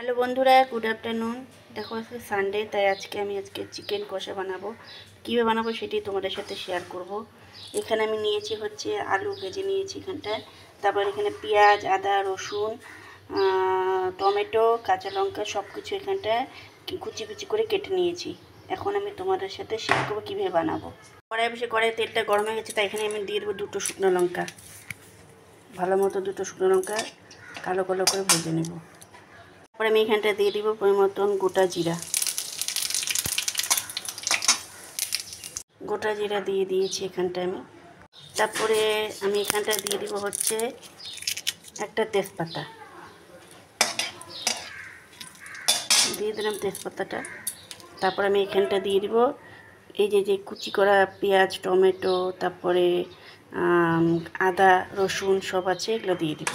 Hello বন্ধুরা, good afternoon. দেখো আজকে সানডে, তাই আজকে চিকেন কষা বানাবো। কীভাবে বানাবো সেটি তোমাদের সাথে শেয়ার করব। এখানে আমি নিয়েছি হচ্ছে আলু ভেজে নিয়েছি এখানটায়। তারপর এখানে পেঁয়াজ, আদা, রসুন, টমেটো, কাঁচা লঙ্কা সব কিছু এখানটায় কুচি কুচি করে কেটে নিয়েছি। এখন আমি তোমাদের সাথে শেয়ার করবো কীভাবে বানাবো। কড়াই তেলটা গরম হয়ে গেছে, তাই এখানে আমি দিয়ে দেবো দুটো শুকনো লঙ্কা। ভালো মতো দুটো শুকনো লঙ্কা কালো কালো করে ভেজে নেব। তারপরে আমি এখানটা দিয়ে দিব পরিমতন গোটা জিরা দিয়ে দিয়েছি এখানটায় আমি। তারপরে আমি এখানটা দিয়ে দিব হচ্ছে একটা তেজপাতা, দিয়ে দিলাম তেজপাতাটা। তারপরে আমি এখানটা দিয়ে দিব এই যে কুচি করা পেঁয়াজ, টমেটো, তারপরে আদা, রসুন সব আছে, এগুলো দিয়ে দিব।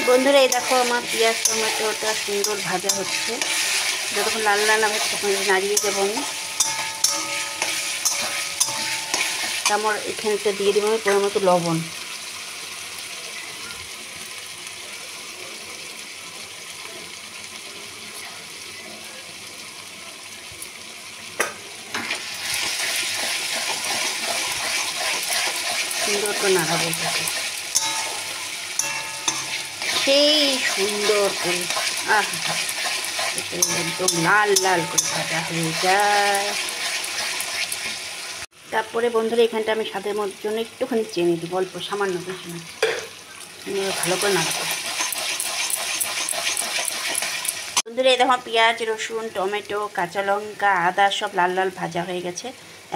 বন্ধুরা, এই দেখো আমার পেঁয়াজ টমেটোটা সুন্দর ভাজা হচ্ছে। যতক্ষণ লাল লাল হবে তখন নাড়িয়ে দেবো আমি। তারপর এখানটা দিয়ে দেবো আমি পরিমাণ মতো লবণ। সুন্দর করে নাড়াবো, সেই সুন্দর করে একদম লাল লাল করে ভাজা হয়ে যায়। তারপরে বন্ধুরা, এখানটা আমি স্বাদের জন্য একটুখানি চিনি দিব, অল্প সামান্য বেশি না। ভালো করে নাড়াবো। বন্ধুরা, এই দেখো পেঁয়াজ, রসুন, টমেটো, কাঁচা লঙ্কা, আদা সব লাল লাল ভাজা হয়ে গেছে।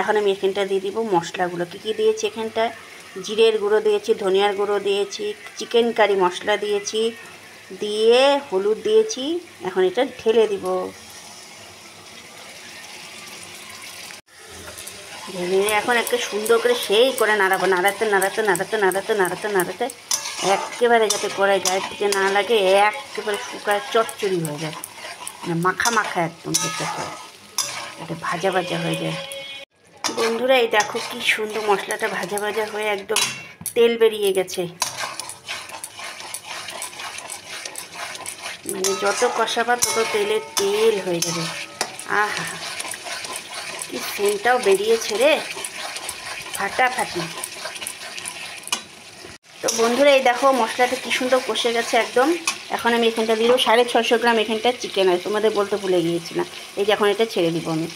এখন আমি এখানটা দিয়ে দিব মশলাগুলো। কী দিয়েছি এখানটা? জিরের গুঁড়ো দিয়েছি, ধনিয়ার গুঁড়ো দিয়েছি, চিকেন কারি মশলা দিয়েছি, দিয়ে হলুদ দিয়েছি। এখন এটা ঢেলে দিব। ঢেলে এখন একটা সুন্দর করে সেই করে নাড়াবো, নাড়াতে একেবারে যাতে কড়াই গায়ের থেকে না লাগে, একেবারে শুকায় চচ্চড়ি হয়ে যায়, মানে মাখা মাখা একদম দেখতে হয়, এটা ভাজা ভাজা হয়ে যায়। বন্ধুরা, এই দেখো কি সুন্দর মশলাটা ভাজা ভাজা হয়ে একদম তেল বেরিয়ে গেছে। মানে যত কষাবা তত তেলের তেল হয়ে যাবে। আহা, কি সেন্টটাও বেরিয়েছে রে, ফাটাফাটি। তো বন্ধুরা, এই দেখো মশলাটা কি সুন্দর কষে গেছে একদম। এখন আমি এখানটা দিয়ে দেবো 650 গ্রাম এখানটা চিকেন আছে, তোমাদের বলতে ভুলে গিয়েছিলাম। এই যে এখন এটা ছেড়ে দিব আমি।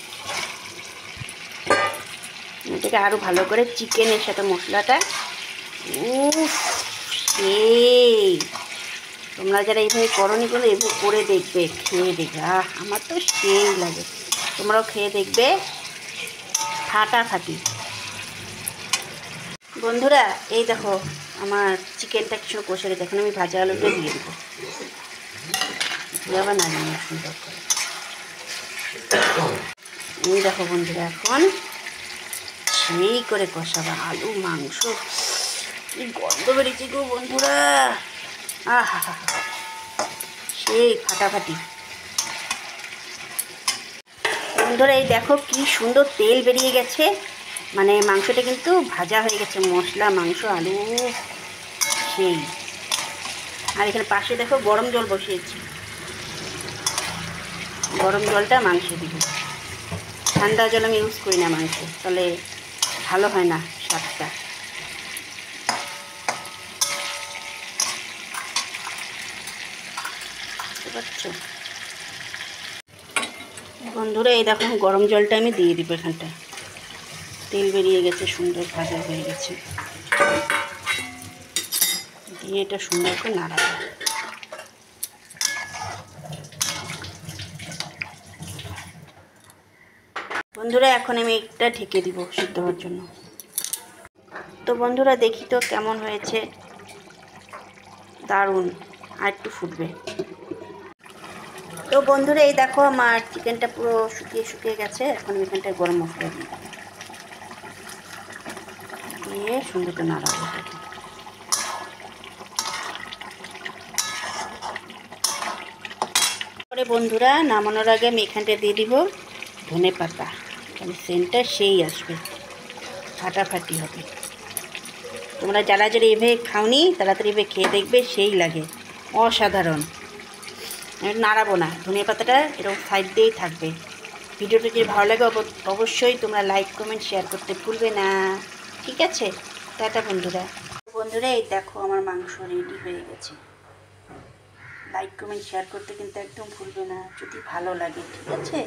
এটাকে আরও ভালো করে চিকেনের সাথে মশলাটা, সেই তোমরা যারা এইভাবে করনি বলে এইভাবে করে দেখবে, খেয়ে দেখবে। আমার তো সেই লাগে, তোমরাও খেয়ে দেখবে, ফাটাফাটি। বন্ধুরা, এই দেখো আমার চিকেনটা কিছু কষে গেছে। এখন আমি ভাজা আলুটা দিয়ে দেবো, দিয়ে আবার নাড়িয়ে সুন্দর করে। এই দেখো বন্ধুরা, এখন সেই করে কষাবা। আলু মাংস কি গন্ধ বেরিয়েছে গো বন্ধুরা, আহা, সেই ফাটাফাটি। বন্ধুরা, এই দেখো কি সুন্দর তেল বেরিয়ে গেছে, মানে মাংসটা কিন্তু ভাজা হয়ে গেছে, মশলা, মাংস, আলু সেই। আর এখানে পাশে দেখো গরম জল বসিয়েছি, গরম জলটা মাংসে দিব। ঠান্ডা জল আমি ইউজ করি না মাংসে, তাহলে ভালো হয় না স্বাদটা। বুঝতে পারছো বন্ধুরা? এই দেখো গরম জলটা আমি দিয়ে দিব এখানটা। তেল বেরিয়ে গেছে, সুন্দর ভাজা হয়ে গেছে, দিয়ে এটা সুন্দর করে নাড়াবো। বন্ধুরা, এখন আমি একটা ঢেকে দিব সিদ্ধ হওয়ার জন্য। তো বন্ধুরা, দেখি তো কেমন হয়েছে, দারুণ, আর একটু ফুটবে। তো বন্ধুরা, এই দেখো আমার চিকেনটা পুরো শুকিয়ে গেছে। এখন আমি এখানটায় গরম মশলা দিয়ে সুন্দর করে নাড়াবো। পরে বন্ধুরা, নামানোর আগে আমি এখানটা দিয়ে দিব ধনে পাতা, তাহলে সেন্টটা সেই আসবে, ফাটাফাটি হবে। তোমরা যারা যারা এভাবে খাওনি তাড়াতাড়ি এভাবে খেয়ে দেখবে, সেই লাগে, অসাধারণ। আমি নাড়াবো না, ধনিয়া পাতাটা এরকম সাইড দিয়েই থাকবে। ভিডিওটা যদি ভালো লাগে অবশ্যই তোমরা লাইক কমেন্ট শেয়ার করতে ভুলবে না, ঠিক আছে? টাটা বন্ধুরা। বন্ধুরা এই দেখো আমার মাংস রেডি হয়ে গেছে। লাইক কমেন্ট শেয়ার করতে কিন্তু একদম ভুলবে না যদি ভালো লাগে, ঠিক আছে?